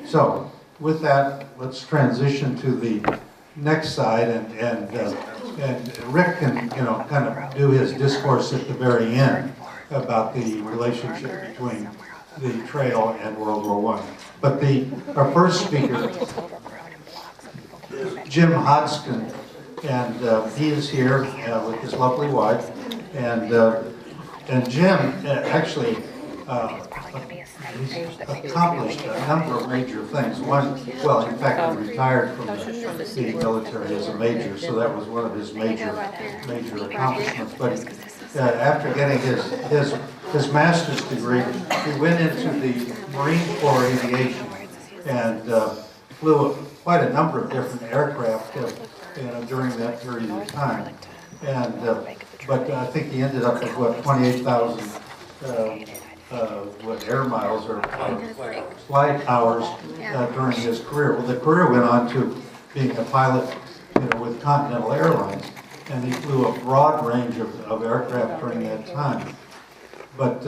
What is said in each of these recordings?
So with that, let's transition to the next slide, and Rick can, kind of do his discourse at the very end about the relationship between the trail and World War I. But our first speaker is Jim Hodgson, and he is here with his lovely wife, and Jim actually he's accomplished a number of major things. One, well, in fact, he retired from the military as a major, so that was one of his major accomplishments. But after getting his master's degree, he went into the Marine Corps aviation and flew quite a number of different aircraft during that period of time. And but I think he ended up with what, 28,000 air miles or flight hours during his career. Well, the career went on to being a pilot, with Continental Airlines, and he flew a broad range of aircraft during that time. But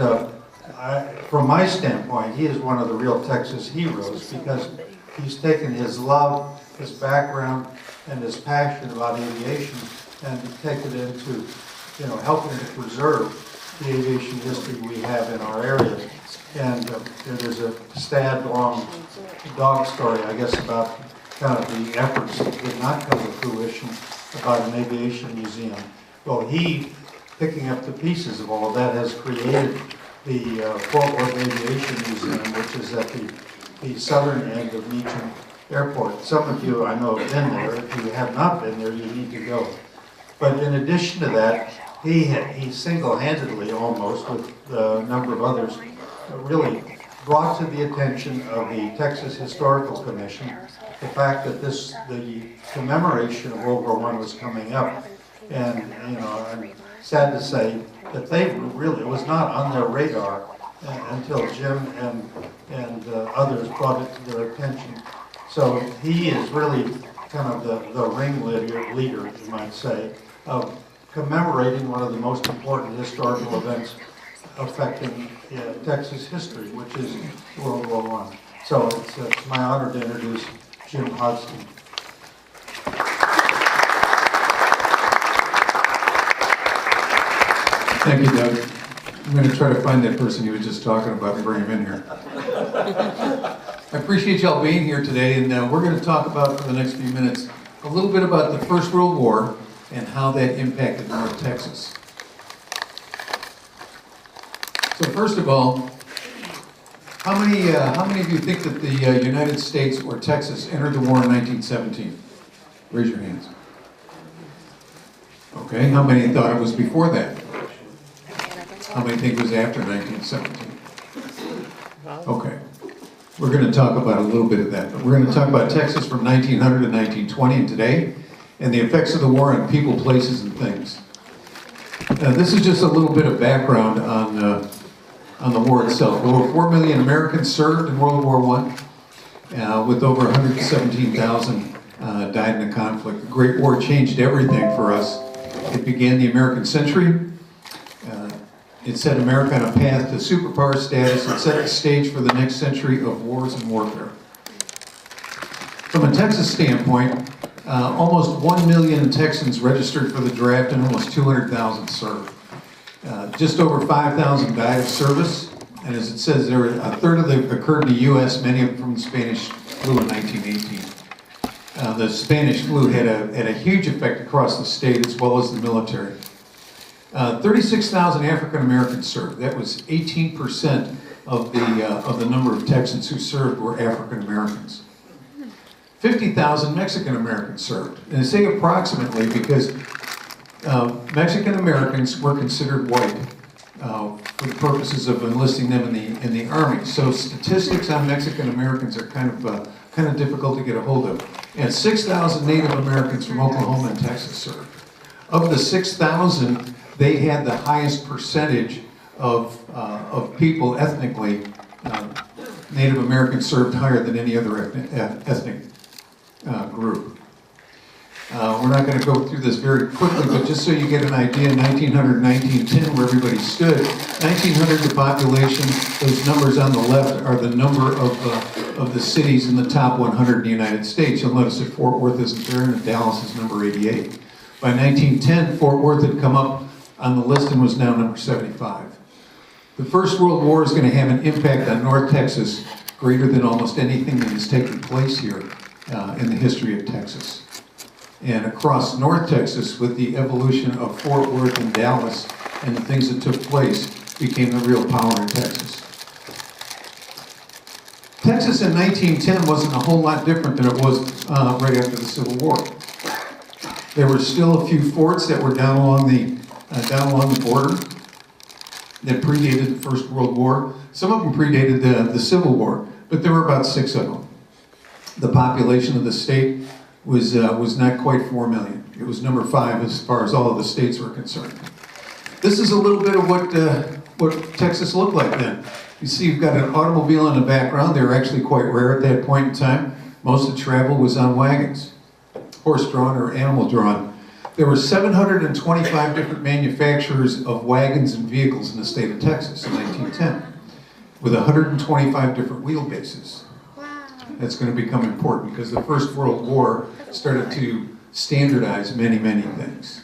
from my standpoint, he is one of the real Texas heroes, because he's taken his love, his background, and his passion about aviation and taken it into, helping to preserve the aviation history we have in our area. And there's a sad, long dog story, I guess, about kind of the efforts that did not come to fruition about an aviation museum. Well, he, picking up the pieces of all of that, has created the Fort Worth Aviation Museum, which is at the southern end of Meacham Airport. Some of you, I know, have been there. If you have not been there, you need to go. But in addition to that, he single-handedly, almost, with a number of others, really brought to the attention of the Texas Historical Commission the fact that the commemoration of World War I was coming up. And, I'm sad to say that it was not on their radar until Jim and others brought it to their attention. So he is really kind of the ringleader, you might say, of commemorating one of the most important historical events affecting Texas history, which is World War I. So it's my honor to introduce Jim Hodgson. Thank you, Doug. I'm going to try to find that person you were just talking about and bring him in here. I appreciate y'all being here today, and we're going to talk about, for the next few minutes, a little bit about the First World War and how that impacted North Texas. So first of all, how many of you think that the United States or Texas entered the war in 1917? Raise your hands. Okay, how many thought it was before that? How many think it was after 1917? Okay, we're going to talk about a little bit of that, but we're going to talk about Texas from 1900 to 1920 and today, and the effects of the war on people, places, and things. This is just a little bit of background on the war itself. Over 4 million Americans served in World War I, with over 117,000 died in the conflict. The Great War changed everything for us. It began the American century. It set America on a path to superpower status. It set the stage for the next century of wars and warfare. From a Texas standpoint, almost 1 million Texans registered for the draft and almost 200,000 served. Just over 5,000 died of service, and as it says there, a third of them occurred in the U.S., many of them from the Spanish flu in 1918. The Spanish flu had a huge effect across the state as well as the military. 36,000 African Americans served. That was 18% of the number of Texans who served were African Americans. 50,000 Mexican Americans served. And I say approximately because Mexican Americans were considered white for the purposes of enlisting them in the Army. So statistics on Mexican Americans are kind of difficult to get a hold of. And 6,000 Native Americans from Oklahoma and Texas served. Of the 6,000, they had the highest percentage of people ethnically. Native Americans served higher than any other ethnic group. We're not going to go through this very quickly, but just so you get an idea, 1900, 1910, where everybody stood, 1900, the population, those numbers on the left are the number of of the cities in the top 100 in the United States. You'll notice that Fort Worth isn't there and Dallas is number 88. By 1910, Fort Worth had come up on the list and was now number 75. The First World War is going to have an impact on North Texas greater than almost anything that has taken place here in the history of Texas. And across North Texas, with the evolution of Fort Worth and Dallas and the things that took place, became the real power in Texas. Texas in 1910 wasn't a whole lot different than it was right after the Civil War. There were still a few forts that were down along the border that predated the First World War. Some of them predated the Civil War, but there were about 6 of them. The population of the state was not quite 4 million. It was number 5 as far as all of the states were concerned. This is a little bit of what Texas looked like then. You see you've got an automobile in the background. They were actually quite rare at that point in time. Most of the travel was on wagons, horse-drawn or animal-drawn. There were 725 different manufacturers of wagons and vehicles in the state of Texas in 1910, with 125 different wheelbases. That's going to become important because the First World War started to standardize many, many things.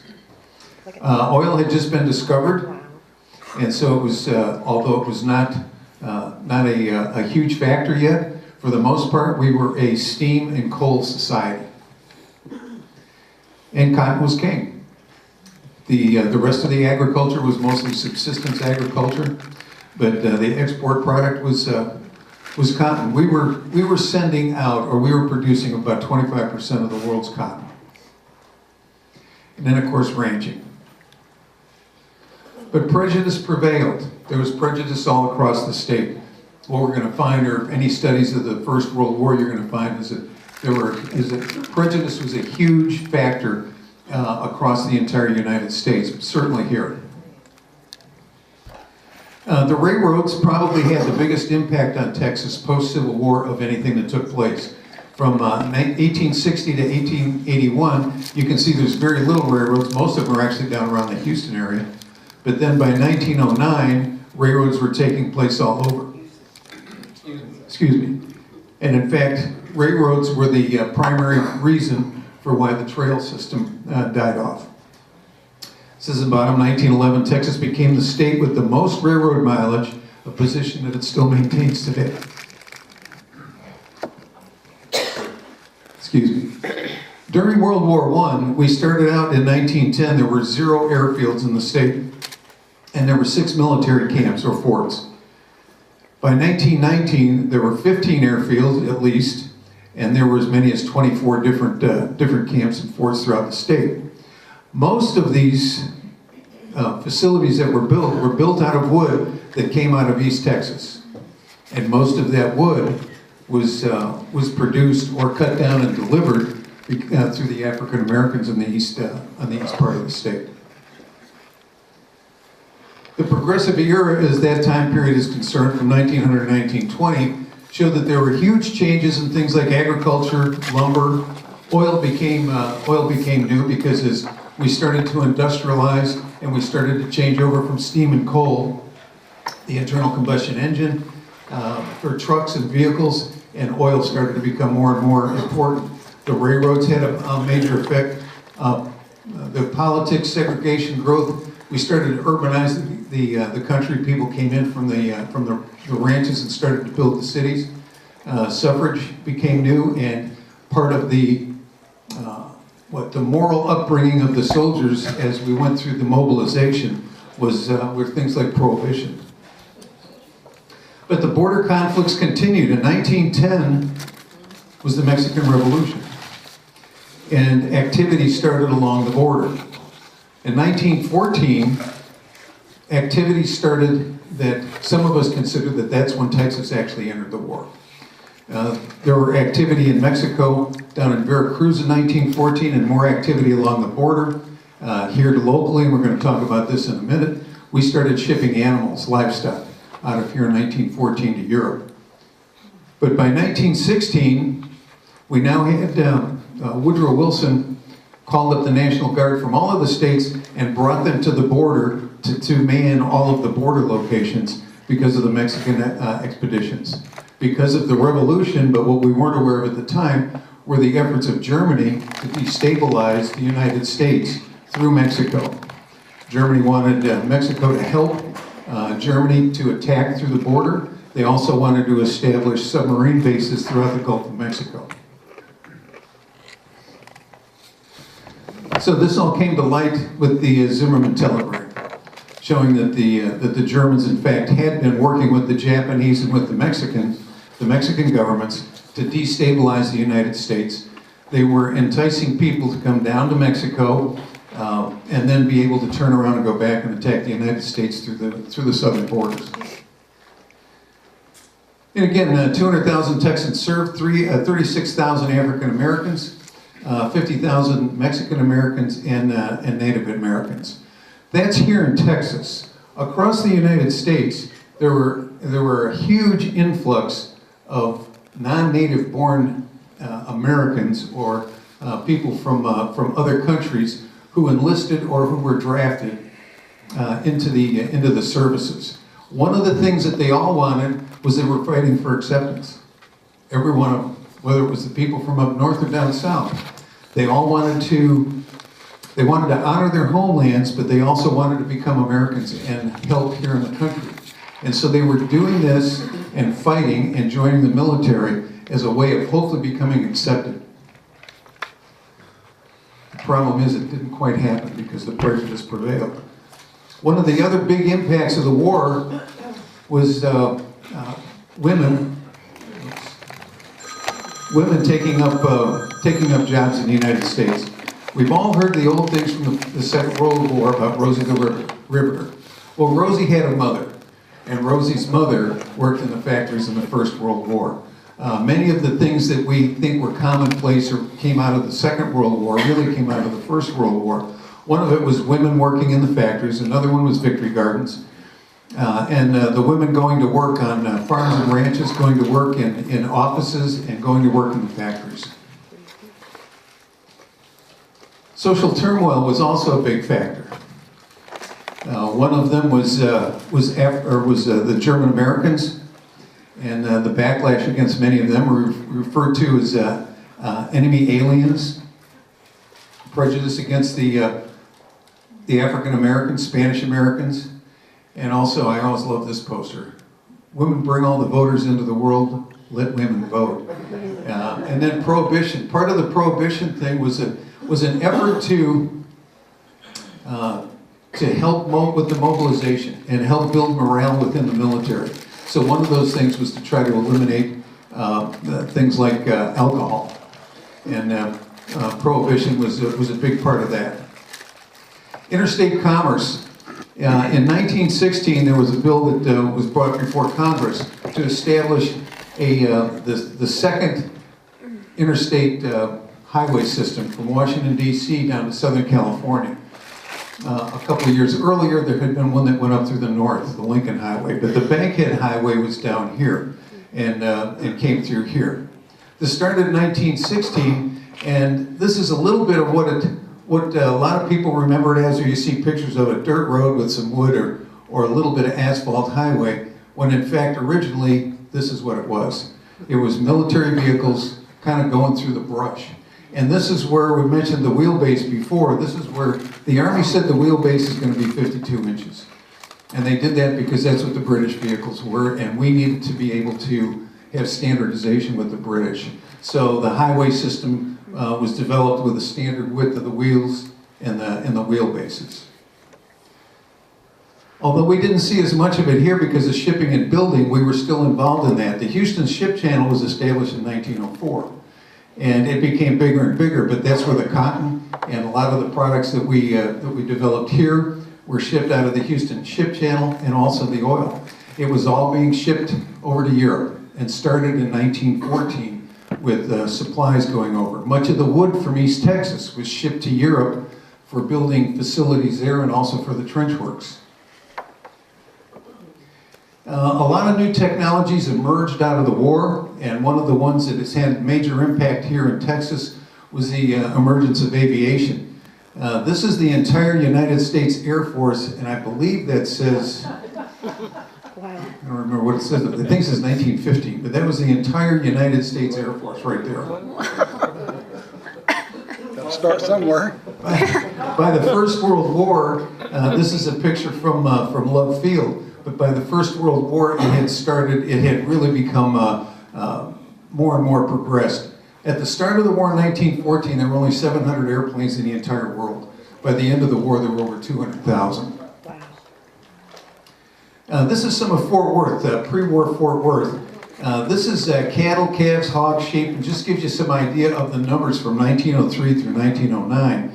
Oil had just been discovered, and so it was, although it was not a huge factor yet, for the most part, we were a steam and coal society. And cotton was king. The rest of the agriculture was mostly subsistence agriculture, but the export product was cotton. We were sending out, or we were producing about 25% of the world's cotton. And then, of course, ranching. But prejudice prevailed. There was prejudice all across the state. What we're going to find, or any studies of the First World War, you're going to find is that prejudice was a huge factor across the entire United States, but certainly here. The railroads probably had the biggest impact on Texas post-Civil War of anything that took place. From 1860 to 1881, you can see there's very little railroads. Most of them are actually down around the Houston area. But then by 1909, railroads were taking place all over. Excuse me. And in fact, railroads were the primary reason for why the trail system died off. This is the bottom. 1911, Texas became the state with the most railroad mileage, a position that it still maintains today. Excuse me. During World War I, we started out in 1910, there were 0 airfields in the state, and there were 6 military camps or forts. By 1919, there were 15 airfields at least, and there were as many as 24 different camps and forts throughout the state. Most of these facilities that were built out of wood that came out of East Texas. And most of that wood was produced or cut down and delivered through the African Americans in the east, on the east part of the state. The progressive era, as that time period is concerned, from 1900 to 1920, showed that there were huge changes in things like agriculture, lumber. Oil became new because as we started to industrialize and we started to change over from steam and coal, the internal combustion engine for trucks and vehicles, and oil started to become more and more important. The railroads had a major effect. The politics, segregation, growth. We started to urbanize the country. People came in from the ranches and started to build the cities. Suffrage became new, and part of the moral upbringing of the soldiers as we went through the mobilization were things like prohibition. But the border conflicts continued. In 1910 was the Mexican Revolution, and activity started along the border. In 1914, activity started that some of us consider that that's when Texas actually entered the war. There were activity in Mexico, down in Veracruz in 1914, and more activity along the border. Here locally, and we're going to talk about this in a minute, we started shipping animals, livestock, out of here in 1914 to Europe. But by 1916, we now had Woodrow Wilson called up the National Guard from all of the states and brought them to the border to man all of the border locations because of the Mexican expeditions. Because of the revolution, but what we weren't aware of at the time, were the efforts of Germany to destabilize the United States through Mexico. Germany wanted Mexico to help Germany to attack through the border. They also wanted to establish submarine bases throughout the Gulf of Mexico. So this all came to light with the Zimmerman telegram, showing that the Germans, in fact, had been working with the Japanese and with the Mexican governments to destabilize the United States. They were enticing people to come down to Mexico and then be able to turn around and go back and attack the United States through the southern borders. And again, 200,000 Texans served, 36,000 African Americans, 50,000 Mexican Americans, and Native Americans. That's here in Texas. Across the United States, there were a huge influx of non-native born Americans or people from other countries who enlisted or who were drafted into the services. One of the things that they all wanted was they were fighting for acceptance. Every one of them, whether it was the people from up north or down south, they all wanted to honor their homelands, but they also wanted to become Americans and help here in the country. And so they were doing this and fighting and joining the military as a way of hopefully becoming accepted. The problem is it didn't quite happen because the prejudice prevailed. One of the other big impacts of the war was women taking up jobs in the United States. We've all heard the old things from the Second World War about Rosie the Riveter. Well, Rosie had a mother, and Rosie's mother worked in the factories in the First World War. Many of the things that we think were commonplace or came out of the Second World War really came out of the First World War. One of it was women working in the factories, another one was Victory Gardens. And the women going to work on farms and ranches, going to work in offices, and going to work in the factories. Social turmoil was also a big factor. One of them was the German Americans, and the backlash against many of them were referred to as enemy aliens, prejudice against the African Americans, Spanish Americans. And also, I always love this poster. Women bring all the voters into the world, let women vote. And then prohibition. Part of the prohibition thing was an effort to help with the mobilization and help build morale within the military. So one of those things was to try to eliminate things like alcohol. And prohibition was a big part of that. Interstate commerce. In 1916, there was a bill that was brought before Congress to establish the second interstate highway system from Washington, D.C. down to Southern California. A couple of years earlier, there had been one that went up through the north, the Lincoln Highway, but the Bankhead Highway was down here and came through here. This started in 1916, and this is a little bit of what a lot of people remember it as, or you see pictures of a dirt road with some wood or a little bit of asphalt highway, when in fact originally this is what it was. It was military vehicles kind of going through the brush. And this is where we mentioned the wheelbase before. This is where the Army said the wheelbase is going to be 52 inches. And they did that because that's what the British vehicles were, and we needed to be able to have standardization with the British. So the highway system was developed with a standard width of the wheels and the wheelbases. Although we didn't see as much of it here because of shipping and building, we were still involved in that. The Houston Ship Channel was established in 1904. And it became bigger and bigger, but that's where the cotton and a lot of the products that we developed here were shipped out of the Houston Ship Channel, and also the oil. It was all being shipped over to Europe and started in 1914 with supplies going over. Much of the wood from East Texas was shipped to Europe for building facilities there and also for the trench works. A lot of new technologies emerged out of the war, and one of the ones that has had major impact here in Texas was the emergence of aviation. This is the entire United States Air Force, and I believe that says Wow. I don't remember what it says. I think it says 1915, but that was the entire United States Air Force right there. Gotta start somewhere. By the First World War, this is a picture from Love Field, but by the First World War, it had really become more and more progressed. At the start of the war in 1914, there were only 700 airplanes in the entire world. By the end of the war, there were over 200,000. This is some of Fort Worth, pre-war Fort Worth. This is cattle, calves, hogs, sheep, and just gives you some idea of the numbers from 1903 through 1909.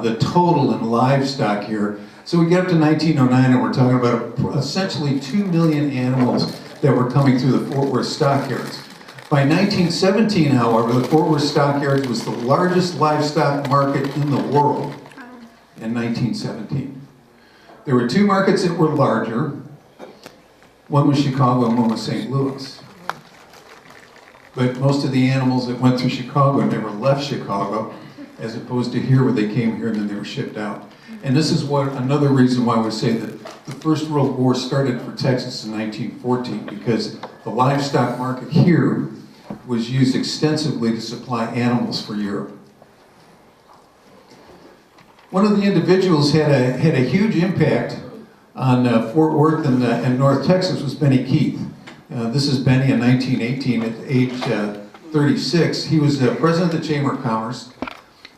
The total in livestock here. So we get up to 1909 and we're talking about essentially 2 million animals that were coming through the Fort Worth stockyards. By 1917, however, the Fort Worth stockyards was the largest livestock market in the world in 1917. There were two markets that were larger. One was Chicago and one was St. Louis. But most of the animals that went through Chicago never left Chicago, as opposed to here where they came here and then they were shipped out. And this is another reason why we say that the First World War started for Texas in 1914, because the livestock market here was used extensively to supply animals for Europe. One of the individuals had a huge impact on Fort Worth and North Texas was Benny Keith. This is Benny in 1918 at age 36. He was president of the Chamber of Commerce.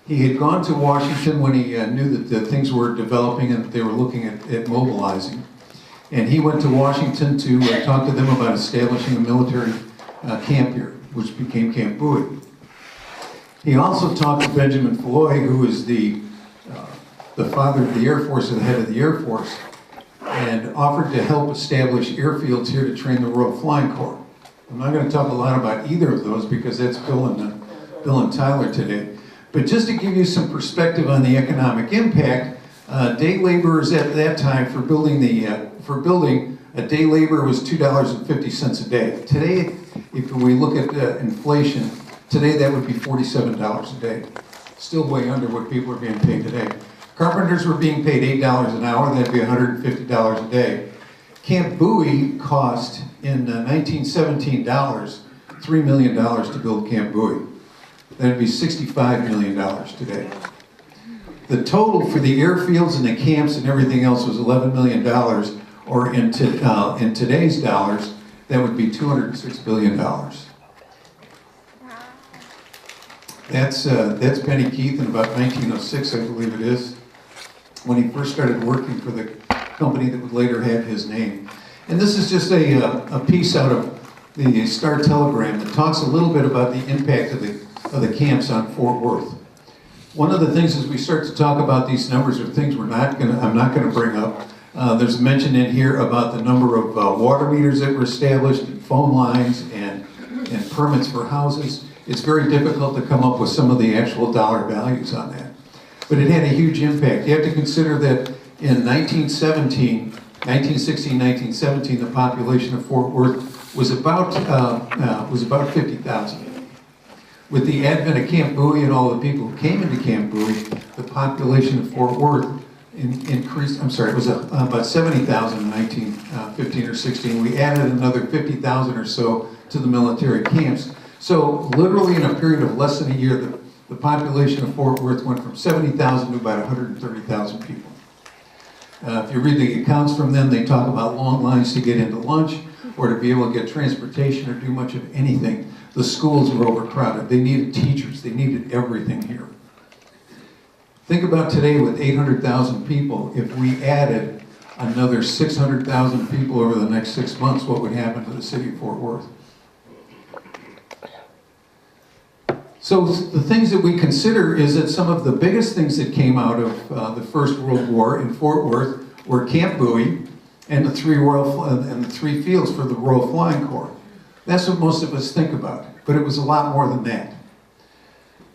He had gone to Washington when he knew that things were developing and they were looking at mobilizing. And he went to Washington to talk to them about establishing a military camp here, which became Camp Bowie. He also talked to Benjamin Floyd, who is the father of the Air Force, or the head of the Air Force, and offered to help establish airfields here to train the Royal Flying Corps. I'm not going to talk a lot about either of those because that's Bill and Tyler today. But just to give you some perspective on the economic impact, day laborers at that time for building a day labor was $2.50 a day. Today, if we look at inflation, today that would be $47 a day. Still way under what people are being paid today. Carpenters were being paid $8 an hour, that'd be $150 a day. Camp Bowie cost in 1917 $3 million to build Camp Bowie. That'd be $65 million today. The total for the airfields and the camps and everything else was $11 million, or in today's dollars, that would be $206 billion. That's Benny Keith in about 1906, I believe it is, when he first started working for the company that would later have his name. And this is just a piece out of the Star Telegram that talks a little bit about the impact of the camps on Fort Worth. One of the things as we start to talk about these numbers are things I'm not going to bring up. There's a mention in here about the number of water meters that were established, and phone lines, and permits for houses. It's very difficult to come up with some of the actual dollar values on that. But it had a huge impact. You have to consider that in 1916, 1917, the population of Fort Worth was about 50,000. With the advent of Camp Bowie and all the people who came into Camp Bowie, the population of Fort Worth increased. I'm sorry, it was about 70,000 in 1915 or 16. We added another 50,000 or so to the military camps. So literally in a period of less than a year, the population of Fort Worth went from 70,000 to about 130,000 people. If you read the accounts from them, they talk about long lines to get into lunch or to be able to get transportation or do much of anything. The schools were overcrowded. They needed teachers. They needed everything here. Think about today with 800,000 people. If we added another 600,000 people over the next 6 months, what would happen to the city of Fort Worth? So the things that we consider is that some of the biggest things that came out of the First World War in Fort Worth were Camp Bowie and the three fields for the Royal Flying Corps. That's what most of us think about, but it was a lot more than that.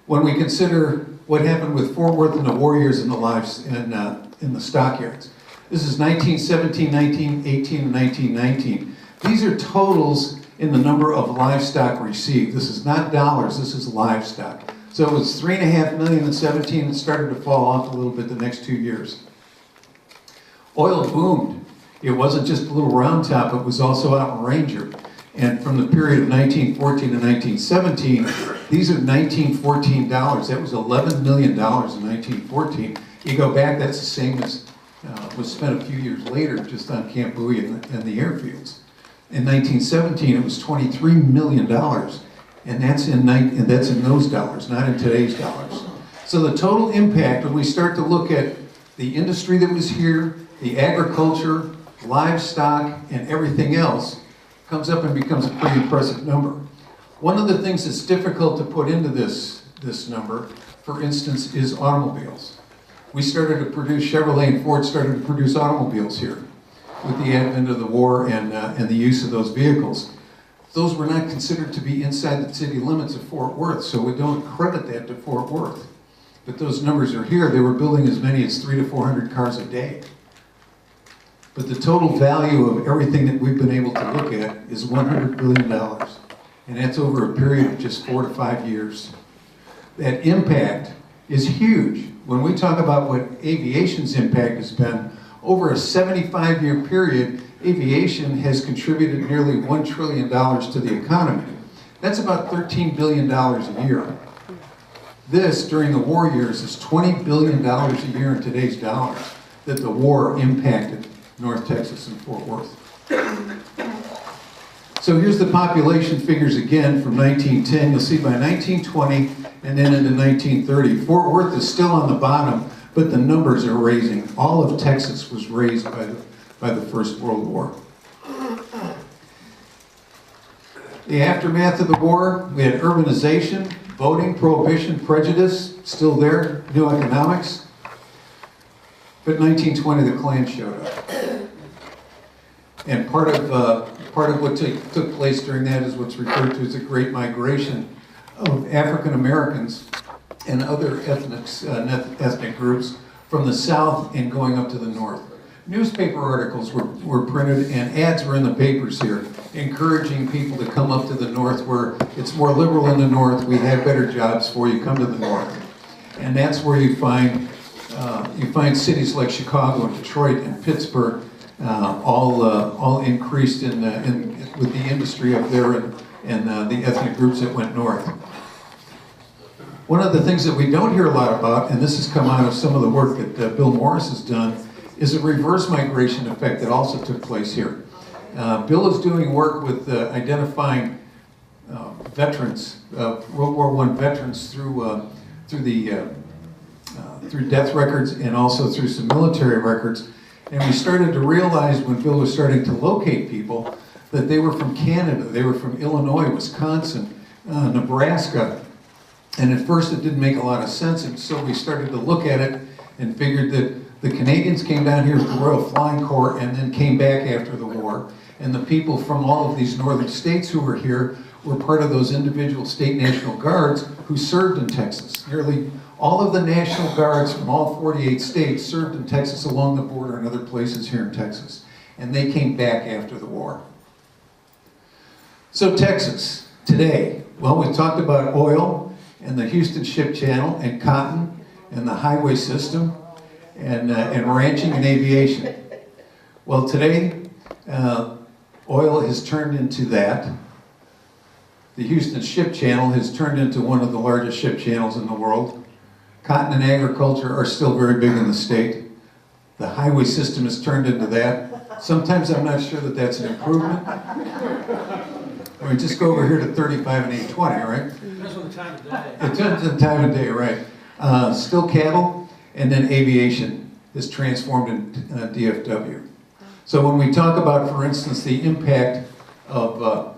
When we consider what happened with Fort Worth and the Warriors and the lives in the stockyards. This is 1917, 1918, and 1919. These are totals in the number of livestock received. This is not dollars, this is livestock. So it was 3.5 million in 17, it started to fall off a little bit the next 2 years. Oil boomed It wasn't just a little round top, it was also out in Ranger. And from the period of 1914 to 1917, these are 1914 dollars. That was $11 million in 1914. You go back, that's the same as was spent a few years later just on Camp Bowie and the airfields. In 1917, it was $23 million, and that's in those dollars, not in today's dollars. So the total impact, when we start to look at the industry that was here, the agriculture, livestock, and everything else, comes up and becomes a pretty impressive number. One of the things that's difficult to put into this number, for instance, is automobiles. We started to produce, Chevrolet and Ford started to produce automobiles here with the advent of the war and the use of those vehicles. Those were not considered to be inside the city limits of Fort Worth, so we don't credit that to Fort Worth. But those numbers are here. They were building as many as 300 to 400 cars a day. But the total value of everything that we've been able to look at is $100 billion. And that's over a period of just 4 to 5 years. That impact is huge. When we talk about what aviation's impact has been, over a 75-year period, aviation has contributed nearly $1 trillion to the economy. That's about $13 billion a year. This, during the war years, is $20 billion a year in today's dollars that the war impacted North Texas and Fort Worth. So here's the population figures again from 1910. You'll see by 1920 and then into 1930. Fort Worth is still on the bottom, but the numbers are raising. All of Texas was raised by the First World War. The aftermath of the war, we had urbanization, voting, prohibition, prejudice, still there, new economics. But 1920, the Klan showed up. And part of what took place during that is what's referred to as the Great Migration of African Americans and other ethnic groups from the south and going up to the north. Newspaper articles were printed and ads were in the papers here, encouraging people to come up to the north where it's more liberal in the north, we have better jobs for you, come to the north. And that's where you find cities like Chicago and Detroit and Pittsburgh all increased with the industry up there and the ethnic groups that went north. One of the things that we don't hear a lot about, and this has come out of some of the work that Bill Morris has done, is a reverse migration effect that also took place here. Bill is doing work with identifying veterans, World War I veterans through death records and also through some military records. And we started to realize when Bill was starting to locate people that they were from Canada, they were from Illinois, Wisconsin, Nebraska. And at first it didn't make a lot of sense, and so we started to look at it and figured that the Canadians came down here with the Royal Flying Corps and then came back after the war. And the people from all of these northern states who were here were part of those individual state National Guards who served in Texas. Nearly all of the National Guards from all 48 states served in Texas along the border and other places here in Texas. And they came back after the war. So Texas, today, well, we talked about oil and the Houston Ship Channel and cotton and the highway system and ranching and aviation. Well, today, oil has turned into that. The Houston Ship Channel has turned into one of the largest ship channels in the world. Cotton and agriculture are still very big in the state. The highway system has turned into that. Sometimes I'm not sure that that's an improvement. I mean, just go over here to 35 and 820, right? Depends on the time of day. It depends on the time of day, right. Still cattle, and then aviation is transformed in DFW. So when we talk about, for instance, the impact of,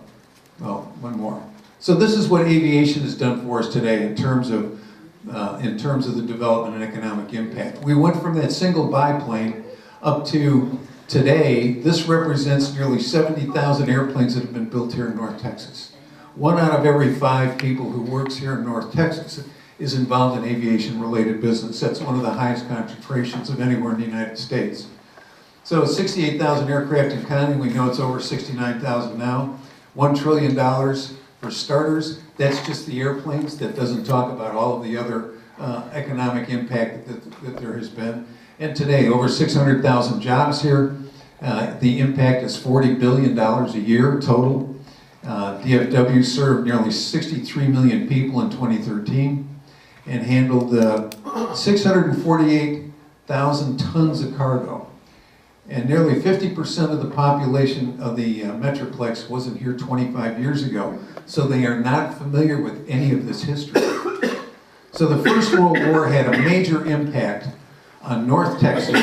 one more. So this is what aviation has done for us today in terms of the development and economic impact. We went from that single biplane up to today. This represents nearly 70,000 airplanes that have been built here in North Texas. 1 out of every 5 people who works here in North Texas is involved in aviation-related business. That's one of the highest concentrations of anywhere in the United States. So 68,000 aircraft in counting. We know it's over 69,000 now. $1 trillion for starters. That's just the airplanes. That doesn't talk about all of the other economic impact that there has been. And today, over 600,000 jobs here. The impact is $40 billion a year total. DFW served nearly 63 million people in 2013 and handled 648,000 tons of cargo. And nearly 50% of the population of the Metroplex wasn't here 25 years ago, so they are not familiar with any of this history. So the First World War had a major impact on North Texas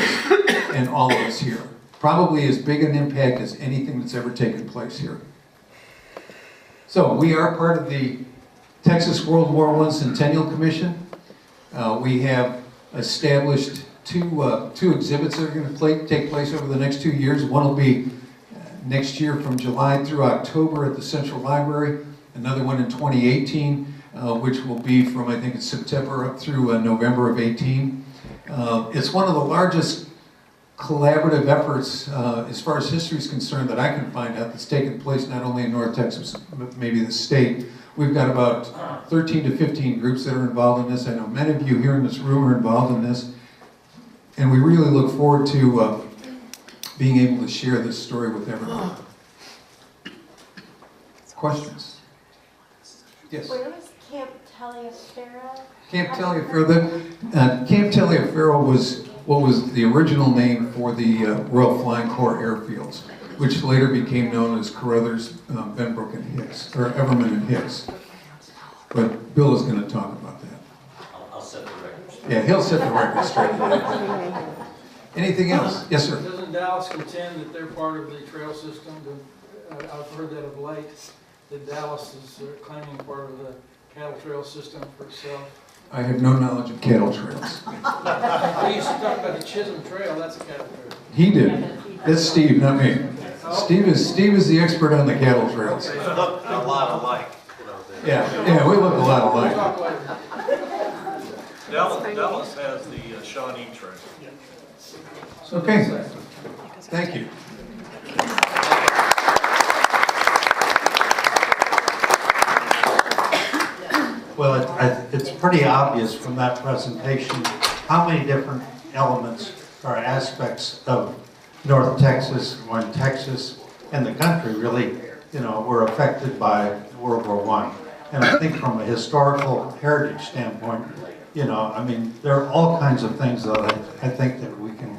and all of us here. Probably as big an impact as anything that's ever taken place here. So we are part of the Texas World War I Centennial Commission. We have established two exhibits that are going to take place over the next 2 years. One will be next year from July through October at the Central Library. Another one in 2018, which will be from, I think it's September up through November of 18. It's one of the largest collaborative efforts as far as history is concerned that I can find out that's taken place not only in North Texas, but maybe the state. We've got about 13 to 15 groups that are involved in this. I know many of you here in this room are involved in this. And we really look forward to being able to share this story with everyone. Questions? Yes? Where was Camp Taliaferro? Camp Taliaferro. Camp Taliaferro was what was the original name for the Royal Flying Corps airfields, which later became known as Carruthers, Benbrook, and Hicks, or Everman and Hicks. But Bill is going to talk about that. I'll set the record straight. Yeah, he'll set the record straight. Anything else? Yes, sir. Doesn't Dallas contend that they're part of the trail system? I've heard that of late, that Dallas is claiming part of the cattle trail system for itself. I have no knowledge of cattle trails. We used to talk about the Chisholm Trail, that's a cattle trail. He did. That's Steve, not me. Steve is the expert on the cattle trails. They look a lot alike. Yeah, we look a lot We'll alike. talk later. Dallas has the Shawnee Trail. Okay, thank you. Well, it's pretty obvious from that presentation how many different elements or aspects of North Texas, when Texas and the country really, were affected by World War I. And I think from a historical heritage standpoint, there are all kinds of things that I think that we can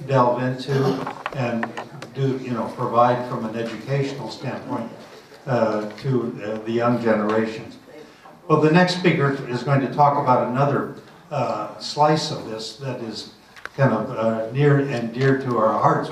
delve into and do, provide from an educational standpoint to the young generations. Well, the next speaker is going to talk about another slice of this that is kind of near and dear to our hearts,